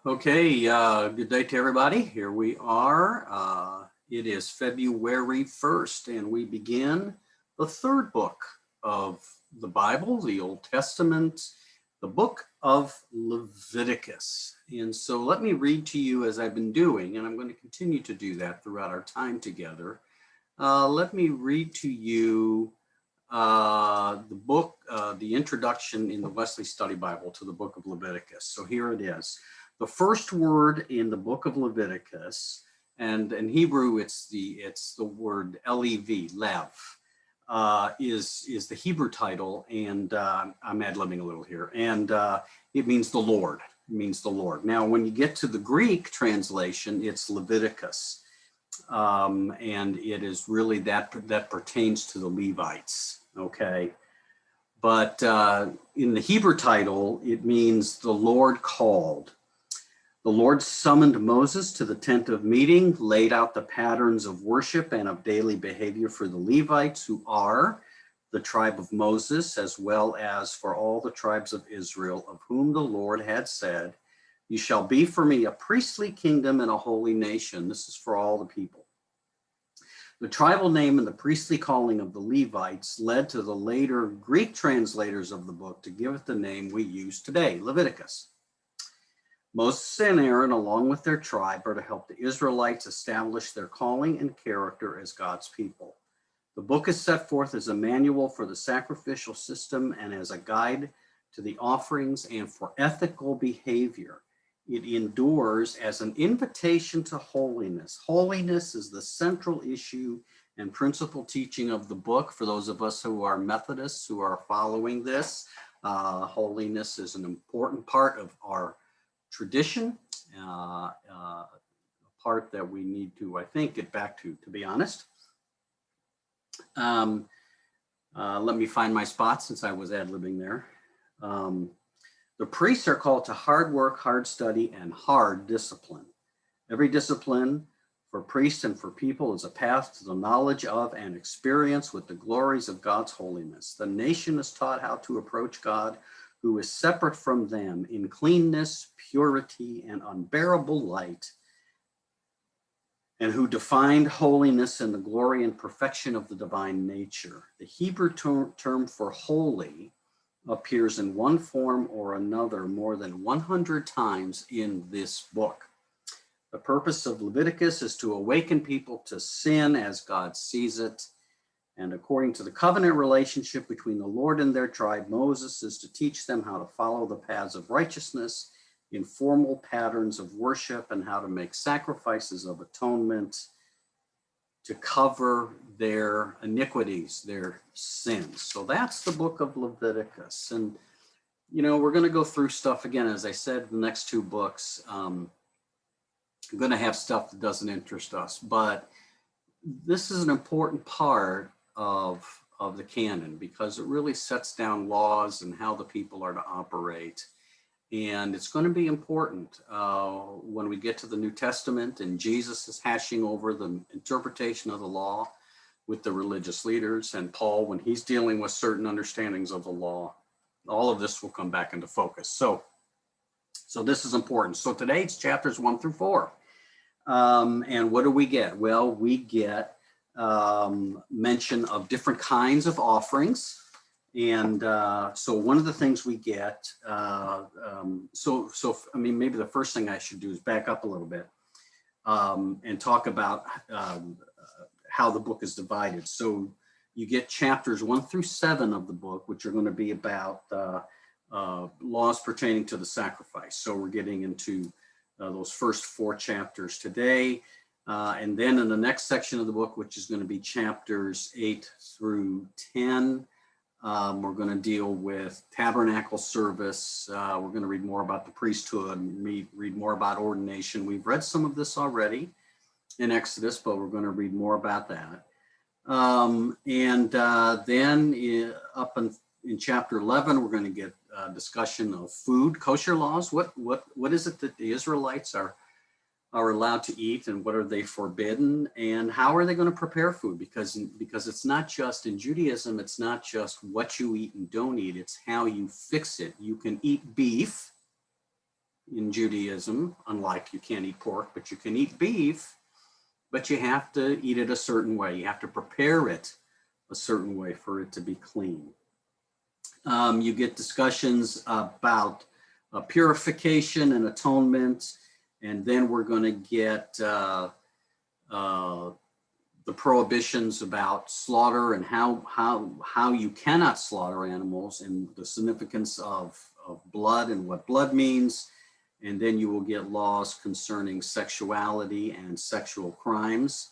Okay, good day to everybody. Here we are. It is February 1st, and we begin the third book of the Bible, the Old Testament, the book of Leviticus. And so let me read to you as I've been doing, and I'm going to continue to do that throughout our time together. Let me read to you the book, the introduction in the Wesley Study Bible to the book of Leviticus. So here it is. The first word in the book of Leviticus, and in Hebrew it's the word Lev, is the Hebrew title, and I'm ad-libbing a little here, and it means the Lord. It means the Lord. Now, when you get to the Greek translation, it's Leviticus, and it is really that pertains to the Levites. Okay. But in the Hebrew title, it means the Lord called. The Lord summoned Moses to the tent of meeting, laid out the patterns of worship and of daily behavior for the Levites, who are the tribe of Moses, as well as for all the tribes of Israel, of whom the Lord had said, "You shall be for me a priestly kingdom and a holy nation." This is for all the people. The tribal name and the priestly calling of the Levites led to the later Greek translators of the book to give it the name we use today, Leviticus. Moses and Aaron, along with their tribe, are to help the Israelites establish their calling and character as God's people. The book is set forth as a manual for the sacrificial system and as a guide to the offerings and for ethical behavior. It endures as an invitation to holiness. Holiness is the central issue and principal teaching of the book. For those of us who are Methodists who are following this, holiness is an important part of our tradition, a part that we need to, I think, get back to be honest. Let me find my spot since I was ad-libbing there. The priests are called to hard work, hard study, and hard discipline. Every discipline for priests and for people is a path to the knowledge of and experience with the glories of God's holiness. The nation is taught how to approach God, who is separate from them in cleanness, purity, and unbearable light, and who defined holiness in the glory and perfection of the divine nature. The Hebrew term for holy appears in one form or another more than 100 times in this book. The purpose of Leviticus is to awaken people to sin as God sees it. And according to the covenant relationship between the Lord and their tribe, Moses is to teach them how to follow the paths of righteousness in formal patterns of worship and how to make sacrifices of atonement to cover their iniquities, their sins. So that's the book of Leviticus. And, you know, we're going to go through stuff again, as I said, the next two books. I'm going to have stuff that doesn't interest us, but this is an important part of the canon because it really sets down laws and how the people are to operate. And it's going to be important when we get to the New Testament and Jesus is hashing over the interpretation of the law with the religious leaders, and Paul when he's dealing with certain understandings of the law. All of this will come back into focus. So this is important. So today it's chapters 1 through 4. And what do we get? Well, we get mention of different kinds of offerings. And so one of the things we get, I mean, maybe the first thing I should do is back up a little bit and talk about how the book is divided. So you get chapters 1 through 7 of the book, which are going to be about laws pertaining to the sacrifice. So we're getting into those first 4 chapters today. And then in the next section of the book, which is going to be chapters 8 through 10, we're going to deal with tabernacle service. We're going to read more about the priesthood, read more about ordination. We've read some of this already in Exodus, but we're going to read more about that. Then up in chapter 11, we're going to get a discussion of food, kosher laws. What is it that the Israelites are allowed to eat, and what are they forbidden, and how are they going to prepare food? Because it's not just in Judaism, it's not just what you eat and don't eat, it's how you fix it. You can eat beef, in Judaism, unlike you can't eat pork, but you can eat beef, but you have to eat it a certain way. You have to prepare it a certain way for it to be clean. You get discussions about purification and atonement, and then we're going to get the prohibitions about slaughter and how you cannot slaughter animals and the significance of blood and what blood means. And then you will get laws concerning sexuality and sexual crimes.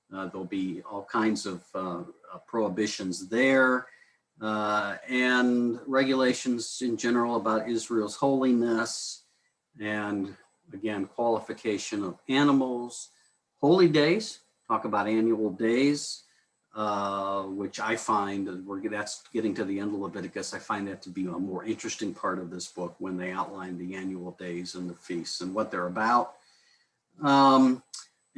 There'll be all kinds of prohibitions there, and regulations in general about Israel's holiness, and again, qualification of animals. Holy days, talk about annual days, which I find, that's getting to the end of Leviticus, I find that to be a more interesting part of this book when they outline the annual days and the feasts and what they're about.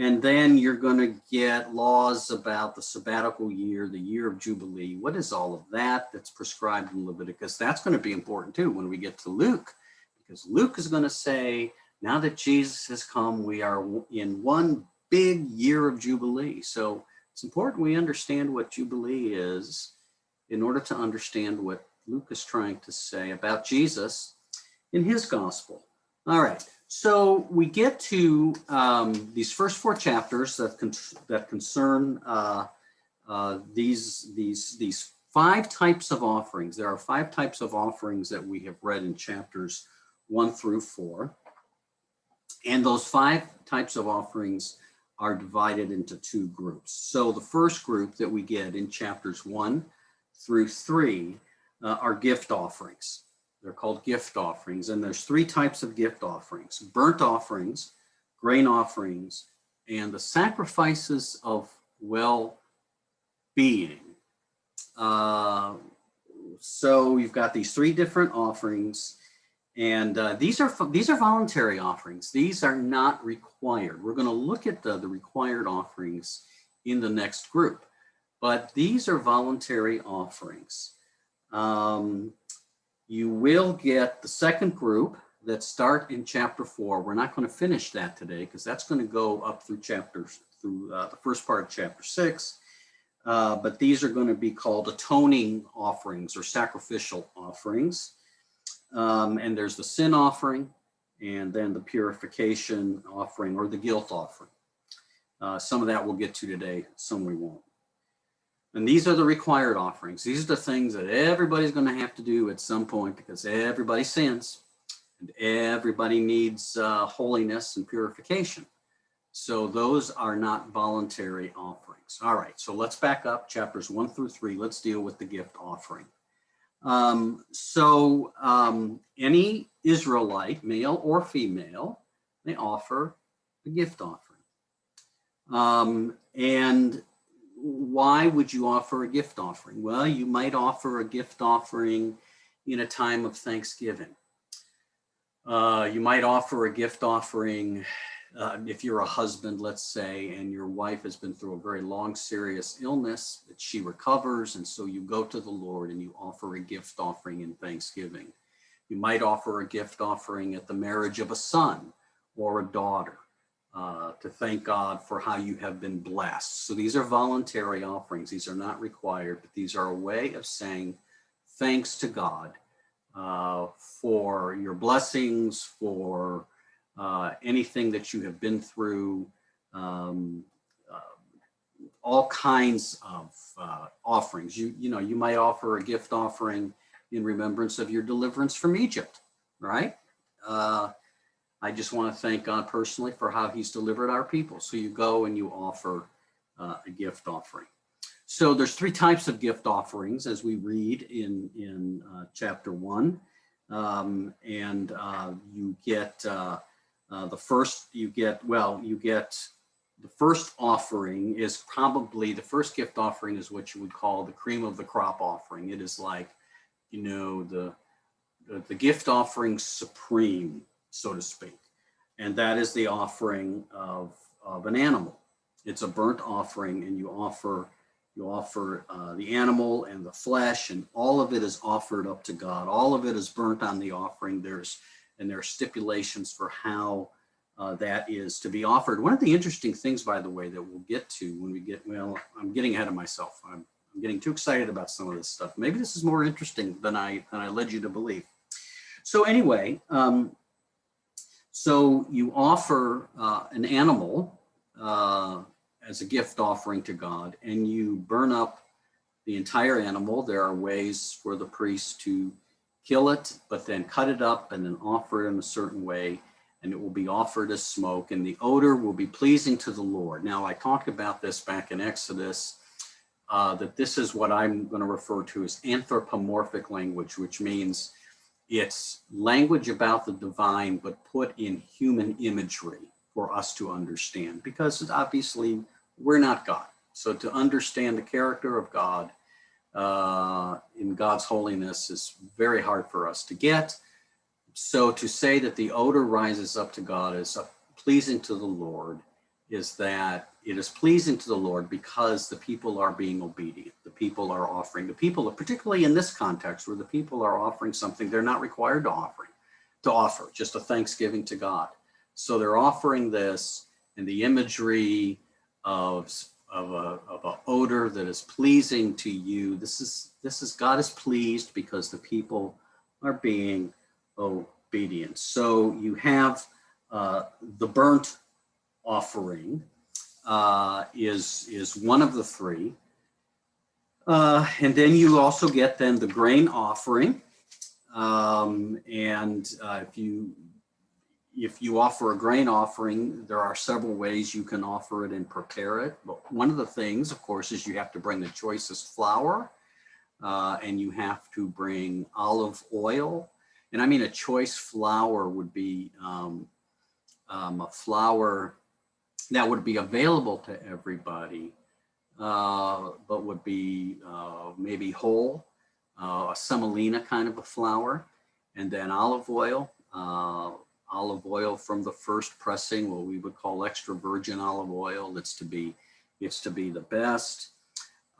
And then you're going to get laws about the sabbatical year, the year of Jubilee. What is all of that that's prescribed in Leviticus? That's going to be important too when we get to Luke, because Luke is going to say, now that Jesus has come, we are in one big year of Jubilee. So it's important we understand what Jubilee is in order to understand what Luke is trying to say about Jesus in his gospel. All right, so we get to these first 4 chapters that concern these 5 types of offerings. There are 5 types of offerings that we have read in chapters 1 through 4. And those 5 types of offerings are divided into 2 groups. So the first group that we get in chapters 1 through 3 are gift offerings. They're called gift offerings, and there's 3 types of gift offerings: burnt offerings, grain offerings, and the sacrifices of well-being. So you've got these 3 different offerings, and these are voluntary offerings. These are not required. We're going to look at the required offerings in the next group, but these are voluntary offerings. You will get the second group that start in chapter 4. We're not going to finish that today because that's going to go up through the first part of chapter 6. But these are going to be called atoning offerings or sacrificial offerings. And there's the sin offering, and then the purification offering or the guilt offering. Some of that we'll get to today, some we won't. And these are the required offerings. These are the things that everybody's going to have to do at some point because everybody sins and everybody needs holiness and purification. So those are not voluntary offerings. All right, so let's back up chapters 1 through 3. Let's deal with the gift offering. Any Israelite, male or female, may offer a gift offering. And why would you offer a gift offering? Well, you might offer a gift offering in a time of Thanksgiving. You might offer a gift offering if you're a husband, let's say, and your wife has been through a very long, serious illness, that she recovers, and so you go to the Lord and you offer a gift offering in Thanksgiving. You might offer a gift offering at the marriage of a son or a daughter to thank God for how you have been blessed. So these are voluntary offerings. These are not required, but these are a way of saying thanks to God for your blessings, for anything that you have been through, all kinds of offerings. You might offer a gift offering in remembrance of your deliverance from Egypt, right? I just want to thank God personally for how he's delivered our people. So you go and you offer a gift offering. So there's 3 types of gift offerings as we read in chapter 1. You get the first offering is probably, the first gift offering is what you would call the cream of the crop offering. It is like, the gift offering supreme, so to speak. And that is the offering of an animal. It's a burnt offering, and you offer the animal and the flesh, and all of it is offered up to God. All of it is burnt on the offering. There's and there are stipulations for how that is to be offered. One of the interesting things, by the way, that we'll get to when we get, well, I'm getting ahead of myself. I'm getting too excited about some of this stuff. Maybe this is more interesting than I led you to believe. So anyway, so you offer an animal as a gift offering to God, and you burn up the entire animal. There are ways for the priest to kill it, but then cut it up and then offer it in a certain way, and it will be offered as smoke, and the odor will be pleasing to the Lord. Now, I talked about this back in Exodus, that this is what I'm going to refer to as anthropomorphic language, which means it's language about the divine, but put in human imagery for us to understand, because obviously we're not God. So to understand the character of God in God's holiness is very hard for us to get. So to say that the odor rises up to God is pleasing to the Lord is that it is pleasing to the Lord because the people are being obedient. The people are offering. The people, particularly in this context where the people are offering something they're not required to offer, just a thanksgiving to God. So they're offering this, and the imagery of an odor that is pleasing to you. This is God is pleased because the people are being obedient. So you have the burnt offering is one of the three, and then you also get then the grain offering, and if you offer a grain offering, there are several ways you can offer it and prepare it. But one of the things, of course, is you have to bring the choicest flour, and you have to bring olive oil. And I mean, a choice flour would be a flour that would be available to everybody, but would be maybe whole, a semolina kind of a flour, and then olive oil from the first pressing, what we would call extra virgin olive oil. It's to be the best.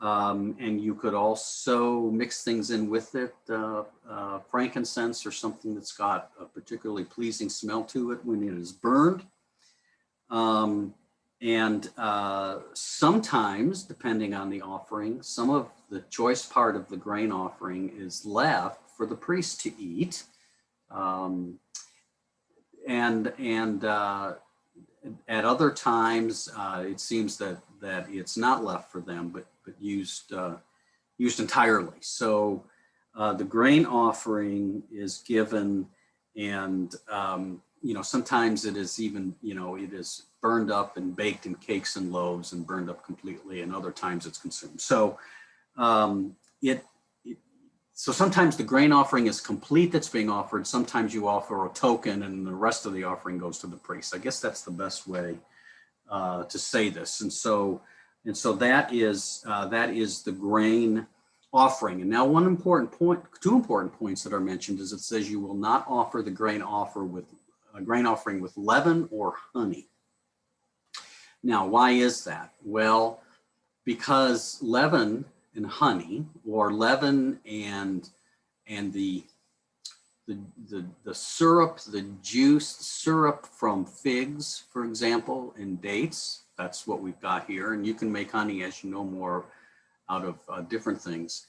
And you could also mix things in with it, frankincense or something that's got a particularly pleasing smell to it when it is burned. And sometimes, depending on the offering, some of the choice part of the grain offering is left for the priest to eat. And at other times, it seems that it's not left for them, but used entirely. So the grain offering is given, and sometimes it is even it is burned up and baked in cakes and loaves and burned up completely, and other times it's consumed. So so sometimes the grain offering is complete that's being offered. Sometimes you offer a token, and the rest of the offering goes to the priest. I guess that's the best way to say this. And so that is the grain offering. And now two important points that are mentioned is it says you will not offer the grain offering with leaven or honey. Now, why is that? Well, because leaven and honey, or leaven and the syrup, the juice, the syrup from figs, for example, and dates, that's what we've got here. And you can make honey, as you know, more out of different things.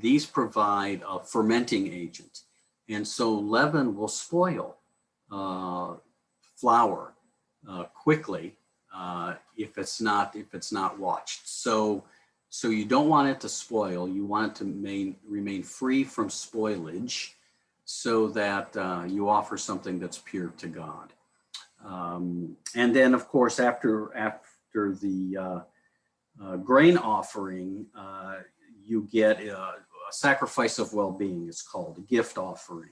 These provide a fermenting agent. And so leaven will spoil flour quickly if it's not watched. So you don't want it to spoil. You want it to remain free from spoilage, so that you offer something that's pure to God. And then, of course, after the grain offering, you get a sacrifice of well-being. It's called a gift offering.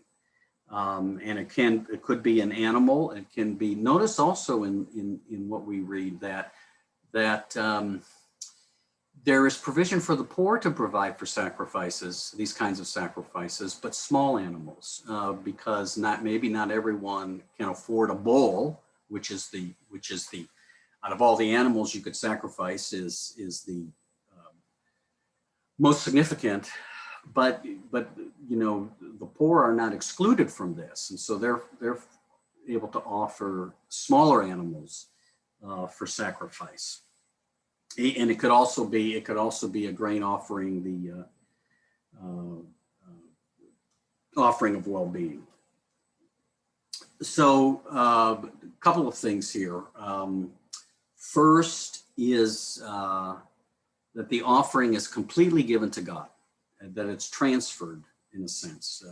And it could be an animal. It can be, notice also in what we read that there is provision for the poor to provide for sacrifices, these kinds of sacrifices, but small animals, because maybe not everyone can afford a bull, which is the out of all the animals you could sacrifice is the most significant but you know, the poor are not excluded from this, and so they're able to offer smaller animals for sacrifice. And it could also be a grain offering, the offering of well-being. So a couple of things here. First is that the offering is completely given to God, and that it's transferred in a sense.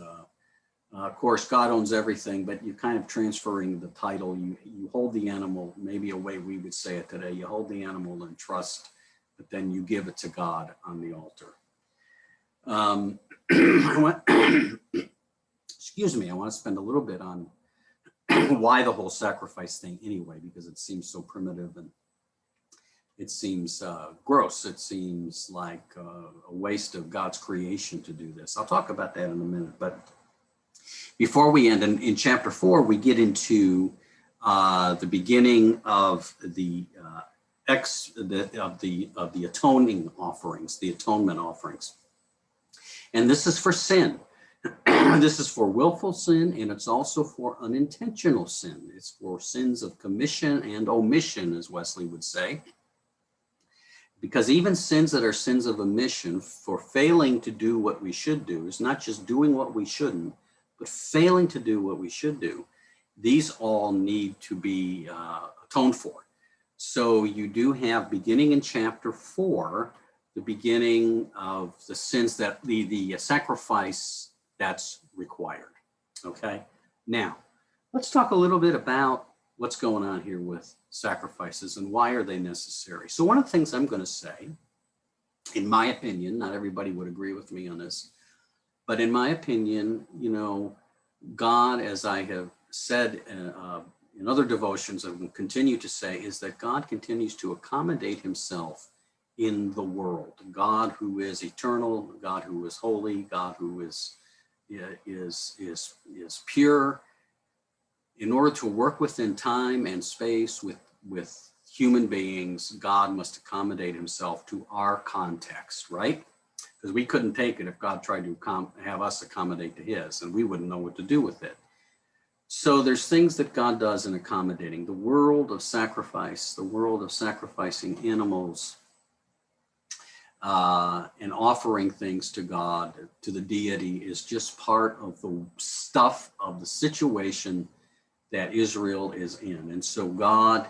Of course, God owns everything, but you're kind of transferring the title. You hold the animal, maybe a way we would say it today. You hold the animal in trust, but then you give it to God on the altar. Excuse me, I want to spend a little bit on why the whole sacrifice thing anyway, because it seems so primitive and it seems gross. It seems like a waste of God's creation to do this. I'll talk about that in a minute, but before we end, in chapter 4, we get into the beginning of the atoning offerings, the atonement offerings, and this is for sin. This is for willful sin, and it's also for unintentional sin. It's for sins of commission and omission, as Wesley would say. Because even sins that are sins of omission, for failing to do what we should do, is not just doing what we shouldn't, but failing to do what we should do. These all need to be atoned for. So you do have, beginning in chapter 4, the beginning of the sins that the sacrifice that's required. Okay. Now, let's talk a little bit about what's going on here with sacrifices and why are they necessary. So one of the things I'm going to say, in my opinion, not everybody would agree with me on this, but in my opinion, you know, God, as I have said in other devotions and will continue to say, is that God continues to accommodate himself in the world. God who is eternal, God who is holy, God who is pure, in order to work within time and space with human beings, God must accommodate himself to our context, right? Because we couldn't take it if God tried to have us accommodate to his, and we wouldn't know what to do with it. So there's things that God does in accommodating. The world of sacrifice, the world of sacrificing animals, and offering things to God, to the deity, is just part of the stuff of the situation that Israel is in. And so God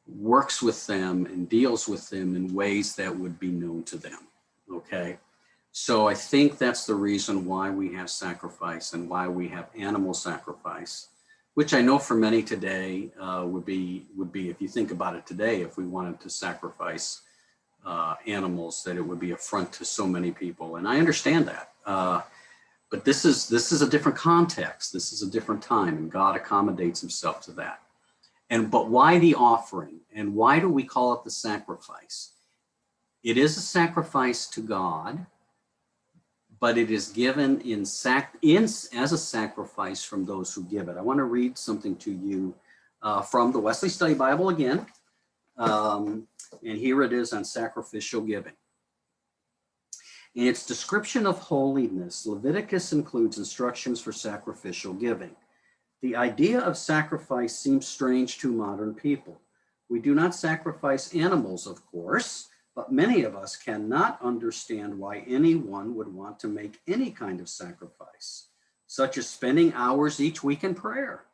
works with them and deals with them in ways that would be known to them, okay? So I think that's the reason why we have sacrifice and why we have animal sacrifice, which I know for many today would be, if you think about it today, if we wanted to sacrifice animals, that it would be affront to so many people. And I understand that. But this is a different context. This is a different time, and God accommodates himself to that. But why the offering? And why do we call it the sacrifice? It is a sacrifice to God, but it is given as a sacrifice from those who give it. I want to read something to you from the Wesley Study Bible again. And here it is on sacrificial giving. In its description of holiness, Leviticus includes instructions for sacrificial giving. The idea of sacrifice seems strange to modern people. We do not sacrifice animals, of course, but many of us cannot understand why anyone would want to make any kind of sacrifice, such as spending hours each week in prayer.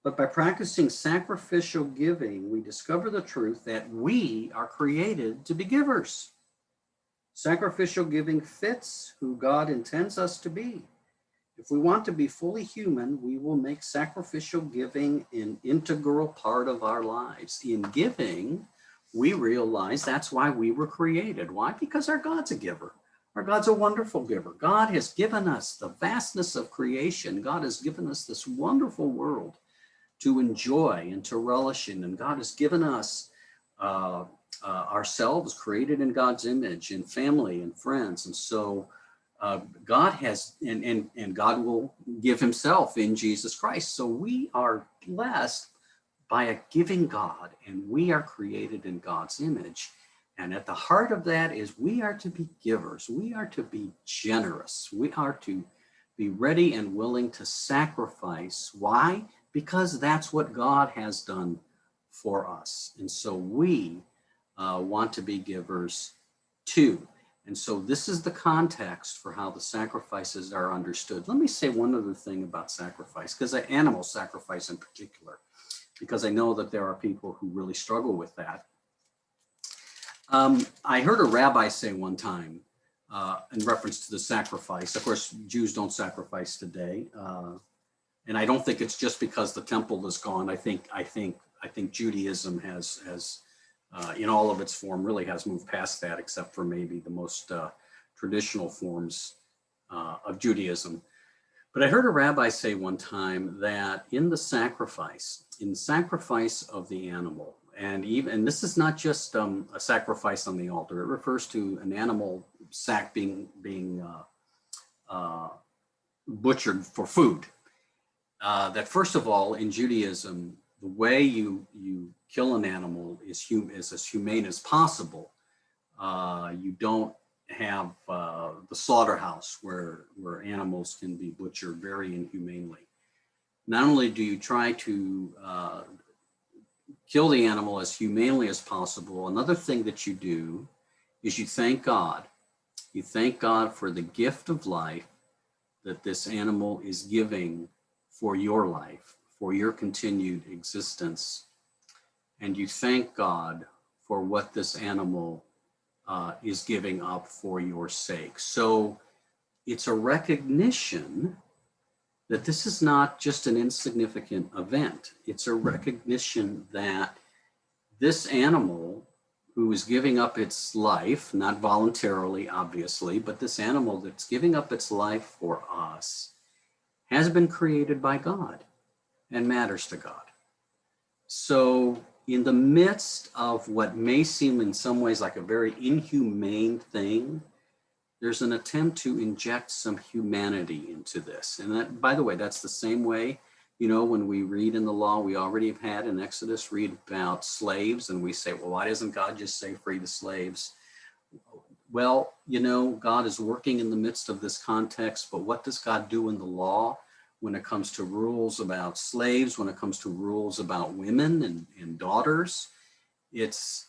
But by practicing sacrificial giving, we discover the truth that we are created to be givers. Sacrificial giving fits who God intends us to be. If we want to be fully human, we will make sacrificial giving an integral part of our lives. In giving, we realize that's why we were created. Why? Because our God's a giver. Our God's a wonderful giver. God has given us the vastness of creation. God has given us this wonderful world to enjoy and to relish in. And God has given us ourselves created in God's image, and family and friends. And so God has, and God will give himself in Jesus Christ. So we are blessed by a giving God, and we are created in God's image. And at the heart of that is we are to be givers. We are to be generous. We are to be ready and willing to sacrifice. Why? Because that's what God has done for us. And so we want to be givers too. And so this is the context for how the sacrifices are understood. Let me say one other thing about sacrifice, because animal sacrifice in particular, because I know that there are people who really struggle with that. I heard a rabbi say one time in reference to the sacrifice. Of course, Jews don't sacrifice today, and I don't think it's just because the temple is gone. I think Judaism has in all of its form, really has moved past that, except for maybe the most traditional forms of Judaism. But I heard a rabbi say one time that in the sacrifice of the animal, and this is not just a sacrifice on the altar, it refers to an animal sack being butchered for food. That first of all, in Judaism, the way you kill an animal is as humane as possible. You don't have the slaughterhouse where animals can be butchered very inhumanely. Not only do you try to kill the animal as humanely as possible, another thing that you do is you thank God. You thank God for the gift of life that this animal is giving for your life, for your continued existence. And you thank God for what this animal is giving up for your sake. So it's a recognition that this is not just an insignificant event. It's a recognition that this animal who is giving up its life, not voluntarily, obviously, but this animal that's giving up its life for us has been created by God and matters to God. So in the midst of what may seem in some ways like a very inhumane thing, there's an attempt to inject some humanity into this. And that, by the way, that's the same way, when we read in the law, we already have had in Exodus read about slaves, and we say, well, why doesn't God just say free the slaves? Well, God is working in the midst of this context, but what does God do in the law when it comes to rules about slaves, when it comes to rules about women and daughters? It's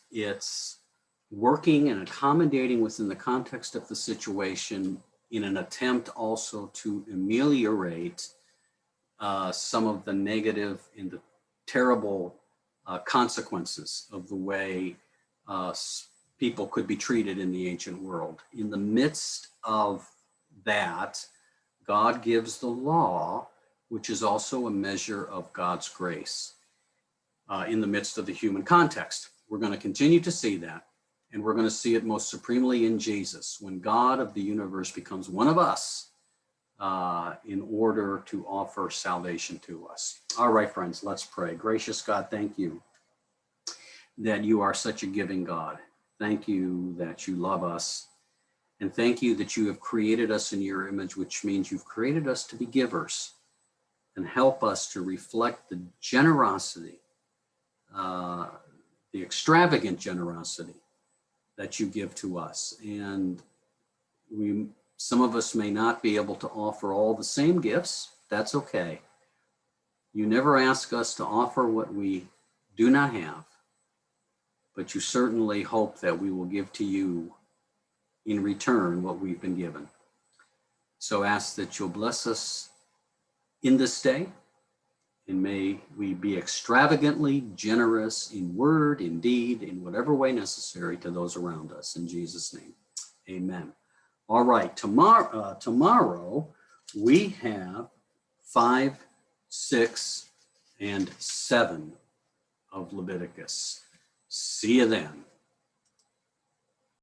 working and accommodating within the context of the situation in an attempt also to ameliorate some of the negative and the terrible consequences of the way people could be treated in the ancient world. In the midst of that, God gives the law, which is also a measure of God's grace in the midst of the human context. We're going to continue to see that. And we're going to see it most supremely in Jesus, when God of the universe becomes one of us in order to offer salvation to us. All right, friends, let's pray. Gracious God, thank you that you are such a giving God. Thank you that you love us. And thank you that you have created us in your image, which means you've created us to be givers, and help us to reflect the generosity, the extravagant generosity that you give to us. And some of us may not be able to offer all the same gifts. That's okay. You never ask us to offer what we do not have, but you certainly hope that we will give to you in return what we've been given. So ask that you'll bless us in this day, and may we be extravagantly generous in word, in deed, in whatever way necessary to those around us. In Jesus' name, amen. All right, tomorrow we have 5, 6, and 7 of Leviticus. See you then.